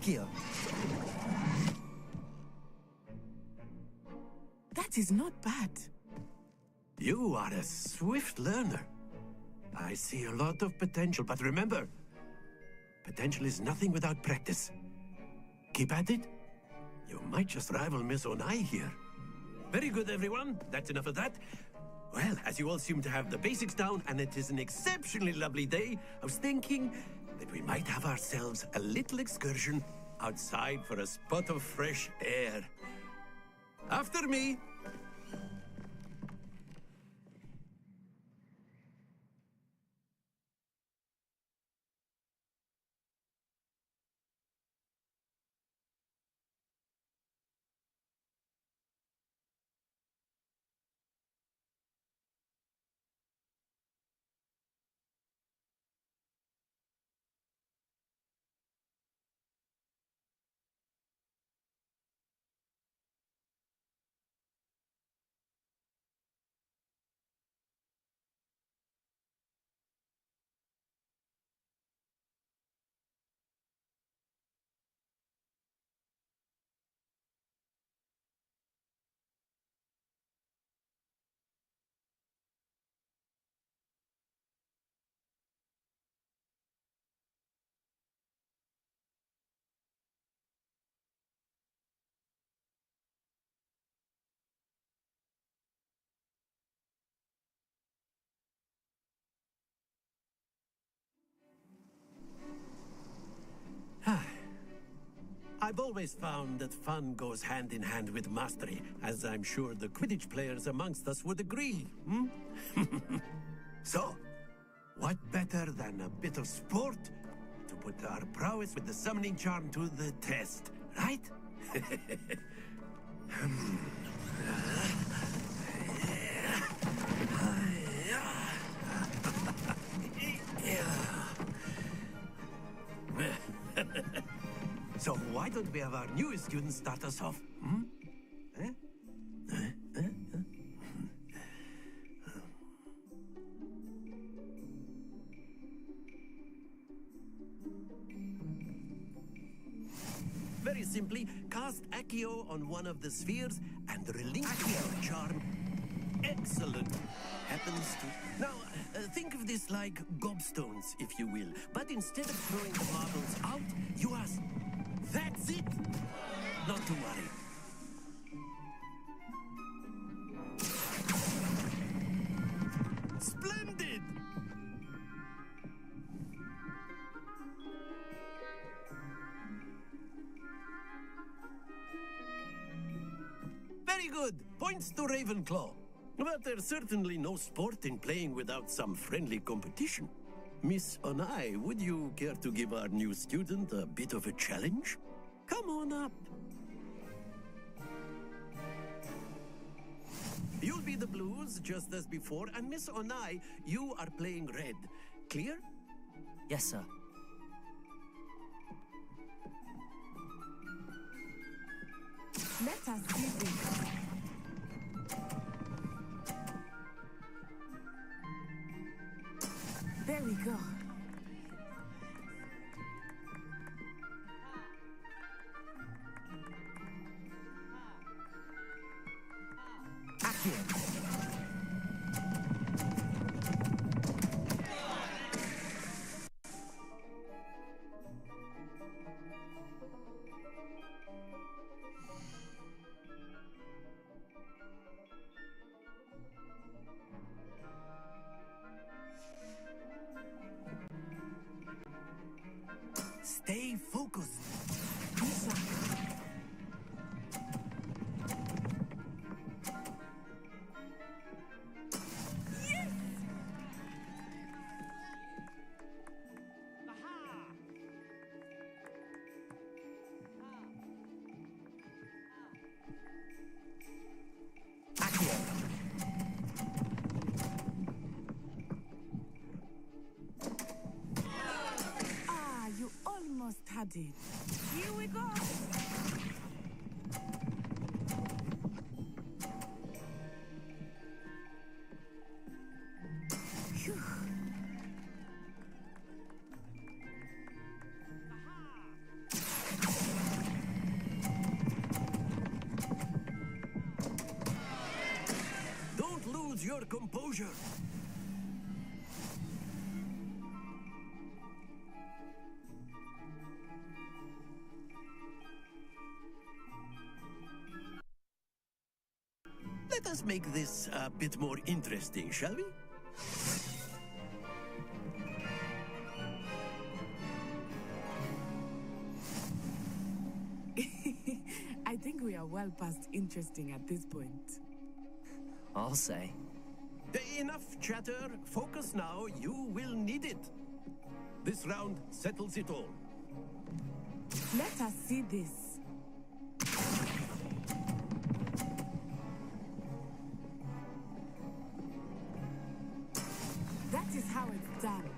Akio. That is not bad. You are a swift learner. I see a lot of potential, but remember, potential is nothing without practice. Keep at it. You might just rival Miss Onai here. Very good, everyone. That's enough of that. Well, as you all seem to have the basics down, and it is an exceptionally lovely day, I was thinking that we might have ourselves a little excursion outside for a spot of fresh air. After me. I've always found that fun goes hand in hand with mastery, as I'm sure the Quidditch players amongst us would agree. So, what better than a bit of sport to put our prowess with the summoning charm to the test, right? So why don't we have our newest student start us off? Very simply, cast Accio on one of the spheres and relinquish your charm. Excellent. Happens to... Now, think of this like gobstones, if you will. But instead of throwing the marbles out, you ask, "That's it!" Not to worry. Splendid! Very good. Points to Ravenclaw. But there's certainly no sport in playing without some friendly competition. Miss Onai, would you care to give our new student a bit of a challenge? Come on up. You'll be the blues, just as before, and Miss Onai, you are playing red. Clear? Yes, sir. Let us do this. There we go. Accio. Stay focused. Yes! You almost had it. Here we go. Phew. Composure! Let us make this a bit more interesting, shall we? I think we are well past interesting at this point. I'll say. Enough chatter. Focus now. You will need it. This round settles it all. Let us see this. That is how it's done.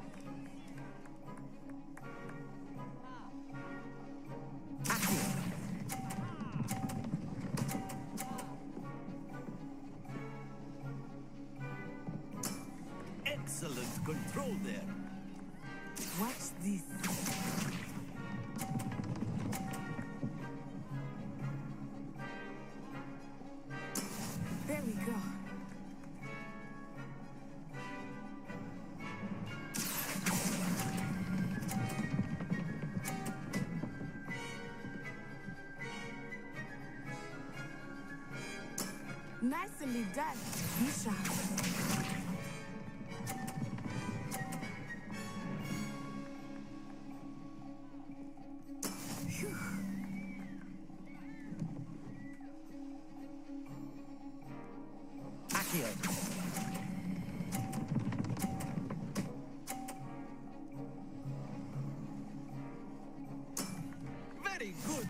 Excellent control there. Watch this. There we go. Nicely done, Bishop. Very good.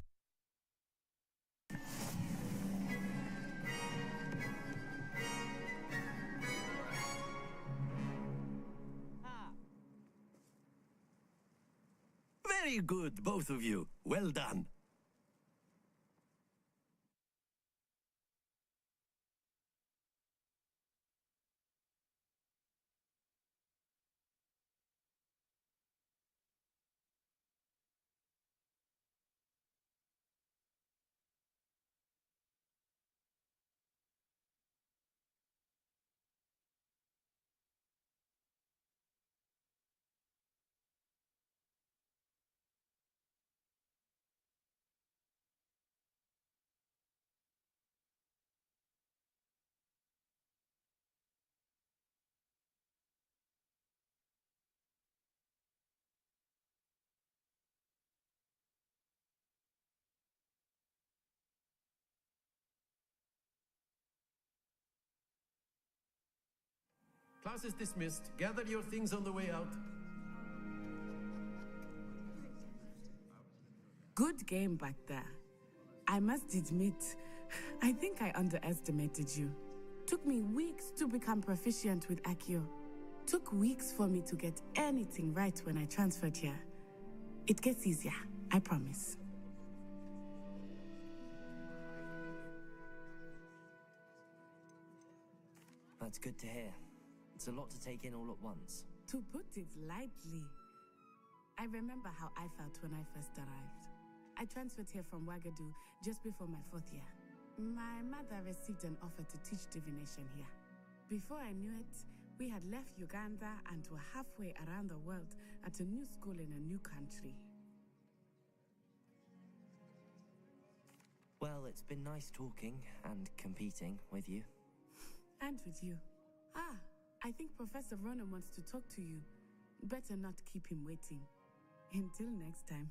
Very good, both of you. Well done. Class is dismissed. Gather your things on the way out. Good game back there. I must admit, I think I underestimated you. Took me weeks to become proficient with Accio. Took weeks for me to get anything right when I transferred here. It gets easier, I promise. That's good to hear. It's a lot to take in all at once. To put it lightly, I remember how I felt when I first arrived. I transferred here from Wagadu just before my 4th year. My mother received an offer to teach divination here. Before I knew it, we had left Uganda and were halfway around the world at a new school in a new country. Well, it's been nice talking and competing with you. And with you. I think Professor Ronan wants to talk to you. Better not keep him waiting. Until next time.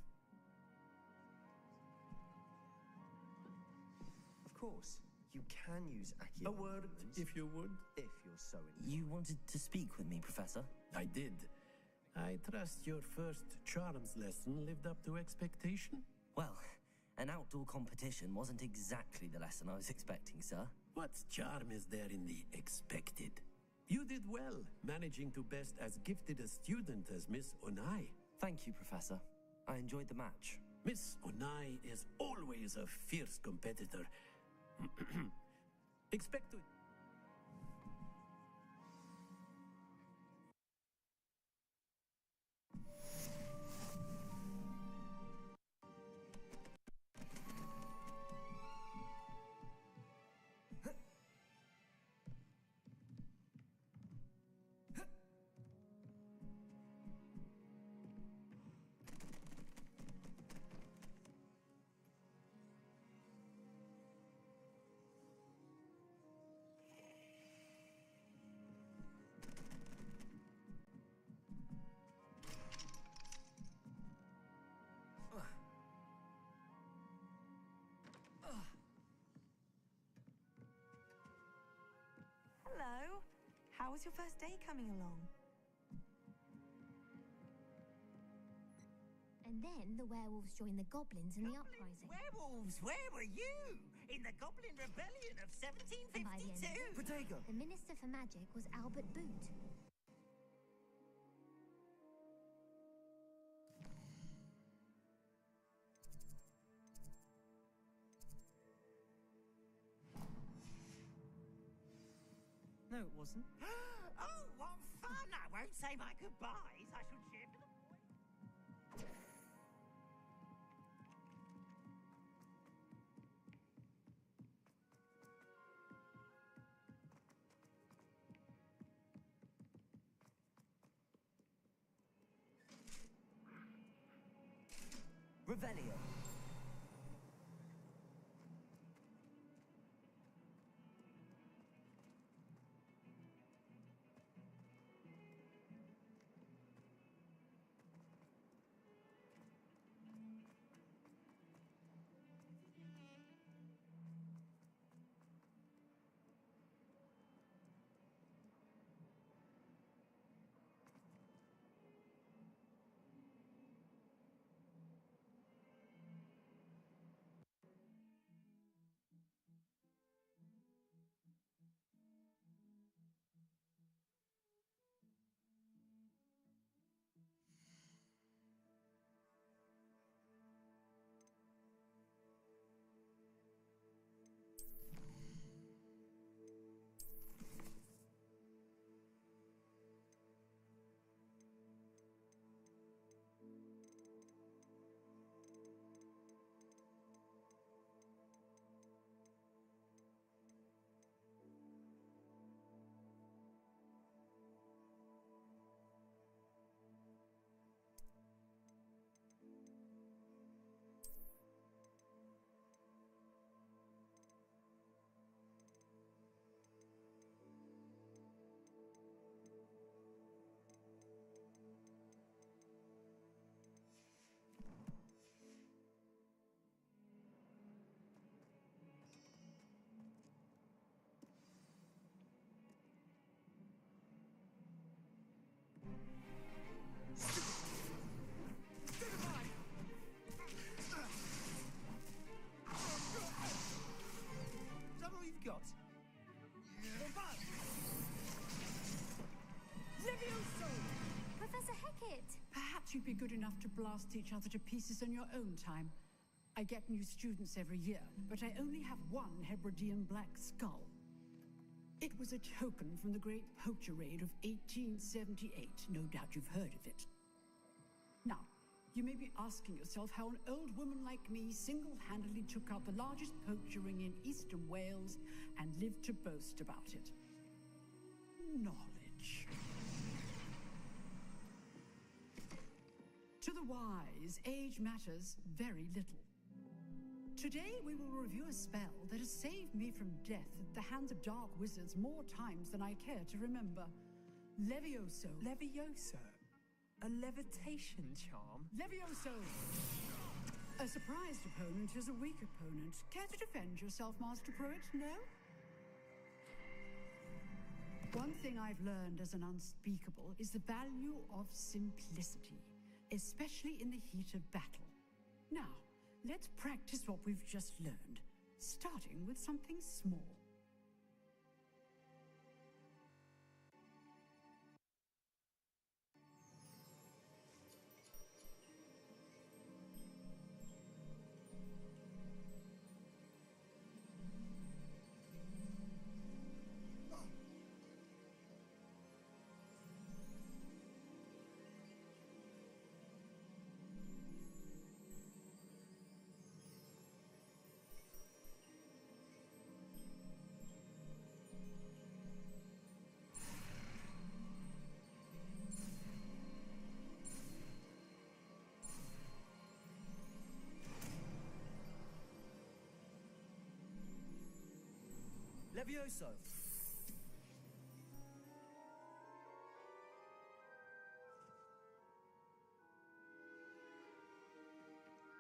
Of course, you can use Accio. A word, if you would. If you're so in. You wanted to speak with me, Professor? I did. I trust your first charms lesson lived up to expectation? Well, an outdoor competition wasn't exactly the lesson I was expecting, sir. What charm is there in the expected? You did well, managing to best as gifted a student as Miss Onai. Thank you, Professor. I enjoyed the match. Miss Onai is always a fierce competitor. Expect to... Hello. How was your first day coming along? And then the werewolves joined the goblins in the uprising. Werewolves, where were you? In the Goblin Rebellion of And by the end 1752? of it, Protego! the Minister for Magic was Albert Boot. No, it wasn't. Oh, what fun! I won't say my goodbyes. I shall cheer for the boy. Revelio. Is that all you've got? Levioso! Professor Hecat! Perhaps you'd be good enough to blast each other to pieces in your own time. I get new students every year, but I only have one Hebridean black skull. It was a token from the Great Poacher Raid of 1878. No doubt you've heard of it. Now, you may be asking yourself how an old woman like me single-handedly took out the largest poacher ring in eastern Wales and lived to boast about it. Knowledge. To the wise, age matters very little. Today we will review a spell that has saved me from death at the hands of dark wizards more times than I care to remember. Levioso. Levioso? A levitation charm? Levioso! A surprised opponent is a weak opponent. Care to defend yourself, Master Pruitt? No? One thing I've learned as an unspeakable is the value of simplicity, especially in the heat of battle. Now, let's practice what we've just learned, starting with something small. Levioso!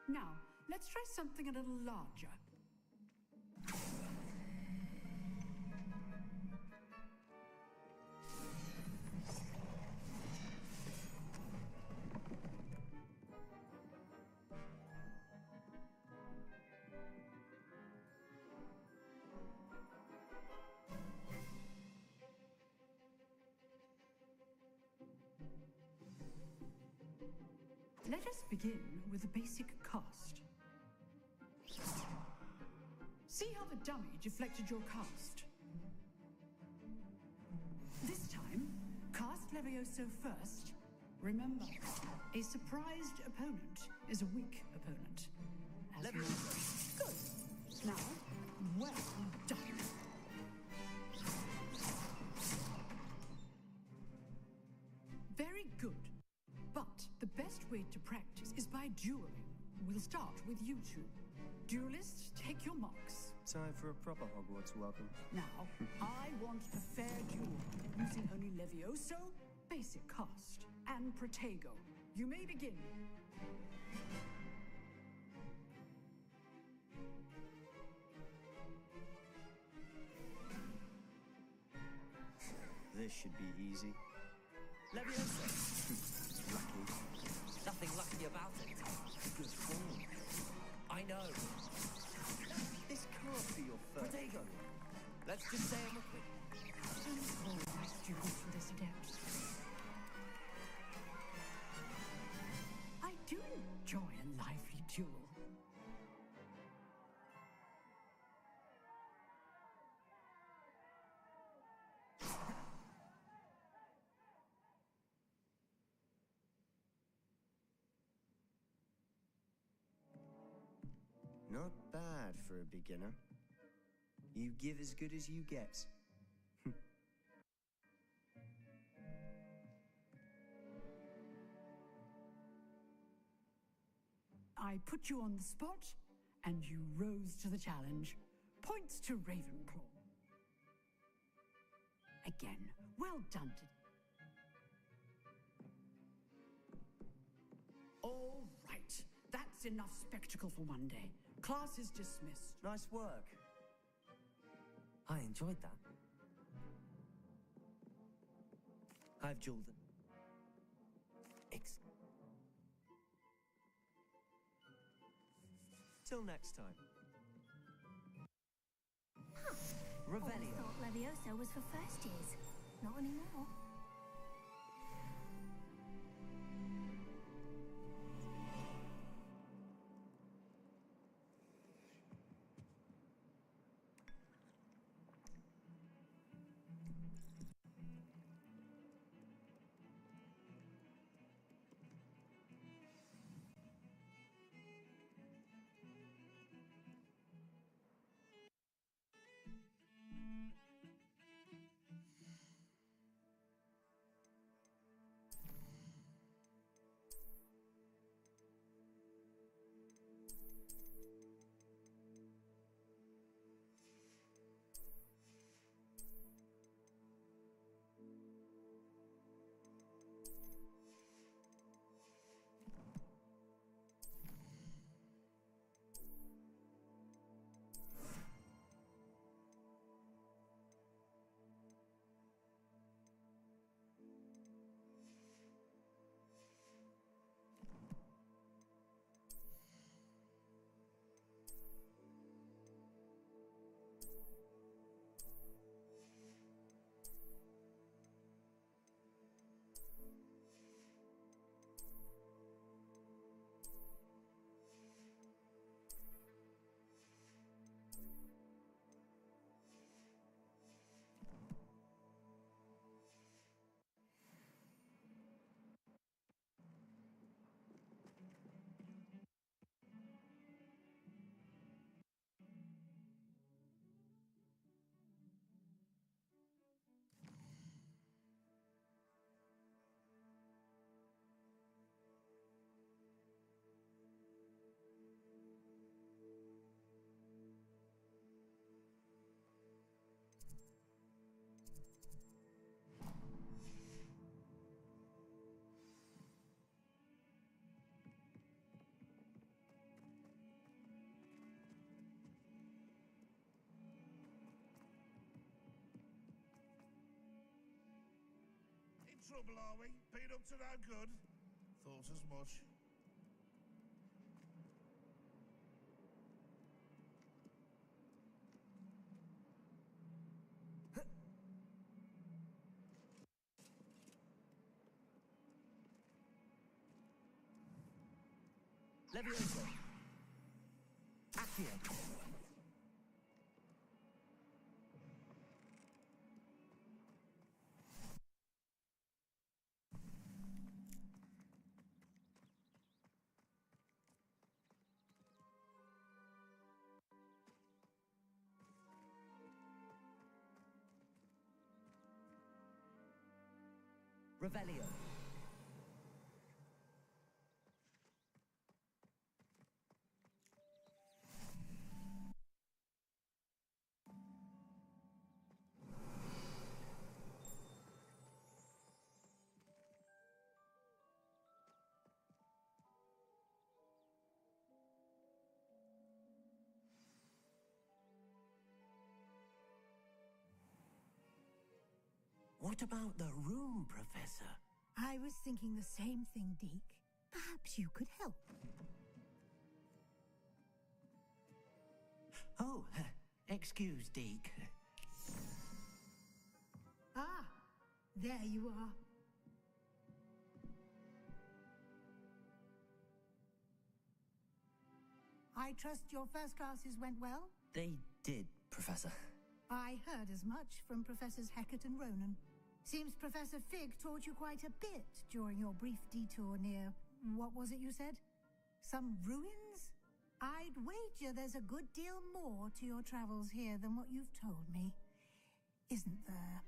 Now, let's try something a little larger. Let us begin with the basic cast. See how the dummy deflected your cast? This time, cast Levioso first. Remember, a surprised opponent is a weak opponent. As Levioso. Good. Now, well done. Very good. But the best way to practice is by dueling. We'll start with you two. Duelists, take your marks. Time for a proper Hogwarts welcome. Now, I want a fair duel, using only Levioso, basic cast, and Protego. You may begin. This should be easy. Leviosa. Lucky. Nothing lucky about it. Good form. I know. This can't be your first. Protego. Let's just say I'm a quick. Don't call my students for this adept. I do enjoy a lively duel. Not bad for a beginner. You give as good as you get. I put you on the spot, and you rose to the challenge. Points to Ravenclaw. Again, well done. All right, that's enough spectacle for one day. Class is dismissed. Nice work. I enjoyed that. I've Jordan. Excellent. Till next time. Revelio. Always thought Levioso was for first years. Not anymore. Trouble, are we? Been up to no good? Thought as much. Levioso. Accio. Revelio. What about the room, Professor? I was thinking the same thing, Deke. Perhaps you could help. Oh, excuse, Deke. Ah, there you are. I trust your first classes went well? They did, Professor. I heard as much from Professors Hecat and Ronan. Seems Professor Fig taught you quite a bit during your brief detour near... what was it you said? Some ruins? I'd wager there's a good deal more to your travels here than what you've told me. Isn't there?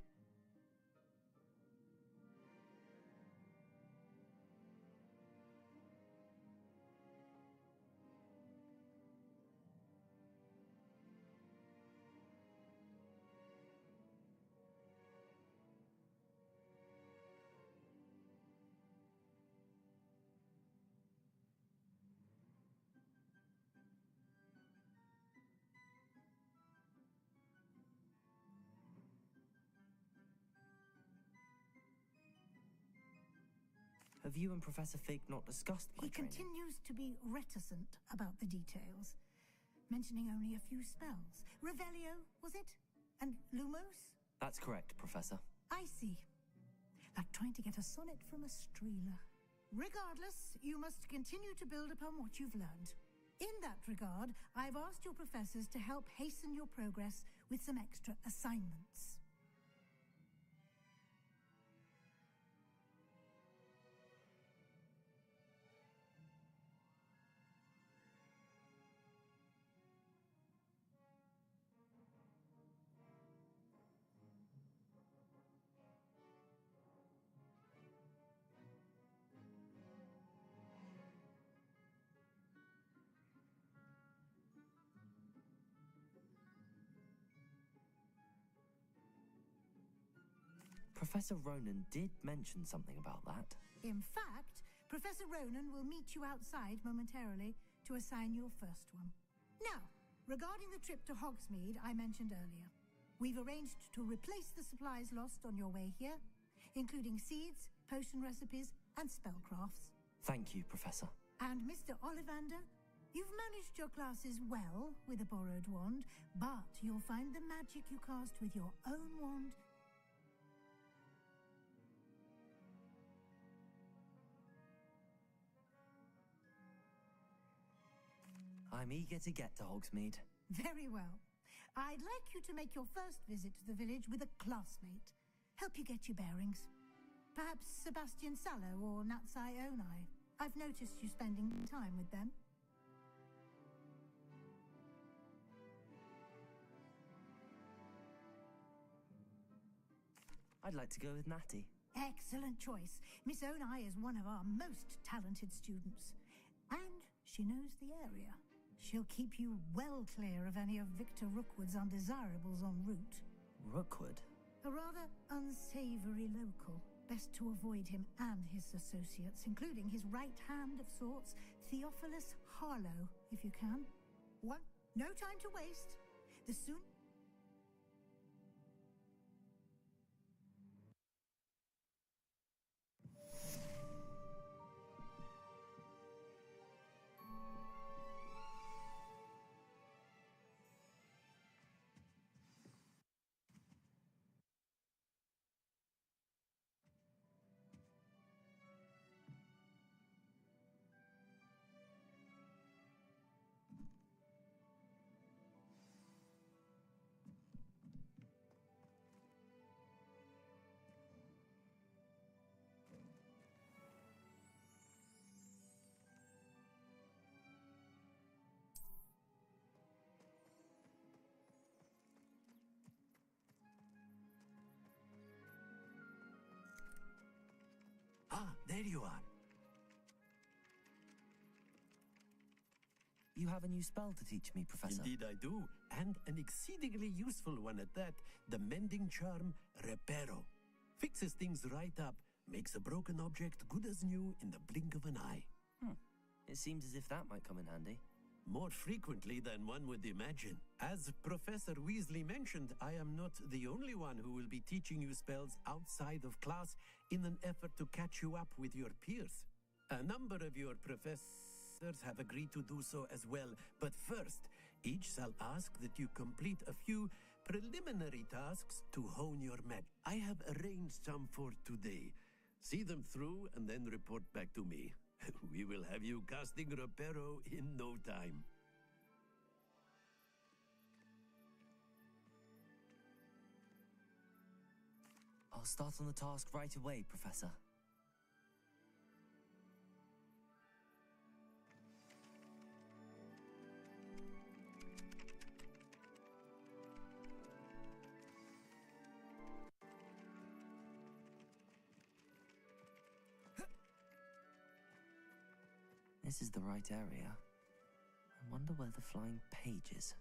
Have you and Professor Fig not discussed my He training? continues to be reticent about the details, mentioning only a few spells. Revelio, was it? And Lumos? That's correct, Professor. I see. Like trying to get a sonnet from a streeler. Regardless, you must continue to build upon what you've learned. In that regard, I've asked your professors to help hasten your progress with some extra assignments. Professor Ronan did mention something about that. In fact, Professor Ronan will meet you outside momentarily to assign your first one. Now, regarding the trip to Hogsmeade I mentioned earlier, we've arranged to replace the supplies lost on your way here, including seeds, potion recipes, and spellcrafts. Thank you, Professor. And Mr. Ollivander, you've managed your classes well with a borrowed wand, but you'll find the magic you cast with your own wand. I'm eager to get to Hogsmeade. Very well. I'd like you to make your first visit to the village with a classmate. Help you get your bearings. Perhaps Sebastian Sallow or Natsai Onai. I've noticed you spending time with them. I'd like to go with Natty. Excellent choice. Miss Onai is one of our most talented students. And she knows the area. She'll keep you well clear of any of Victor Rookwood's undesirables en route. Rookwood? A rather unsavory local. Best to avoid him and his associates, including his right hand of sorts, Theophilus Harlow, if you can. What? No time to waste. The soon... Ah, there you are. You have a new spell to teach me, Professor. Indeed I do, and an exceedingly useful one at that. The mending charm, Reparo. Fixes things right up, makes a broken object good as new in the blink of an eye. It seems as if that might come in handy. More frequently than one would imagine. As Professor Weasley mentioned, I am not the only one who will be teaching you spells outside of class in an effort to catch you up with your peers. A number of your professors have agreed to do so as well, but first, each shall ask that you complete a few preliminary tasks to hone your magic. I have arranged some for today. See them through and then report back to me. We will have you casting Reparo in no time. I'll start on the task right away, Professor. This is the right area. I wonder where the flying page is.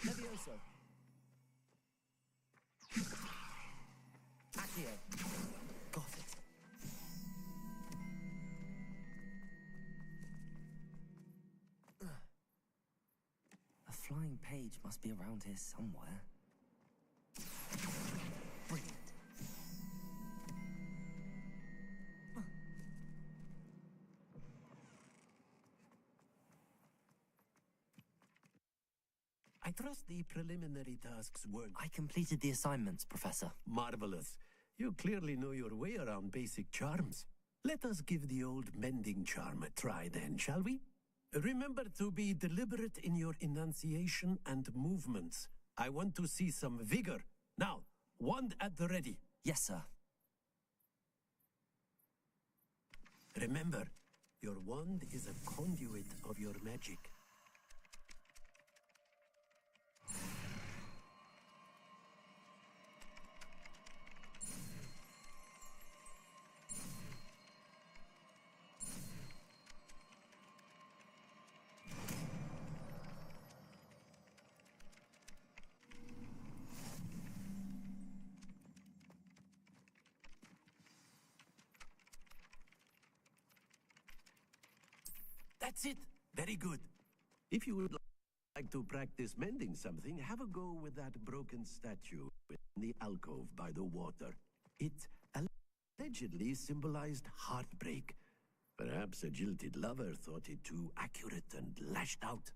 Levioso. Accio. Got it. A flying page must be around here somewhere. Brilliant. I trust the preliminary tasks weren't... I completed the assignments, Professor. Marvelous. You clearly know your way around basic charms. Let us give the old mending charm a try then, shall we? Remember to be deliberate in your enunciation and movements. I want to see some vigor. Now, wand at the ready. Yes, sir. Remember, your wand is a conduit of your magic. That's it. Very good. If you would like to practice mending something, have a go with that broken statue in the alcove by the water. It allegedly symbolized heartbreak. Perhaps a jilted lover thought it too accurate and lashed out.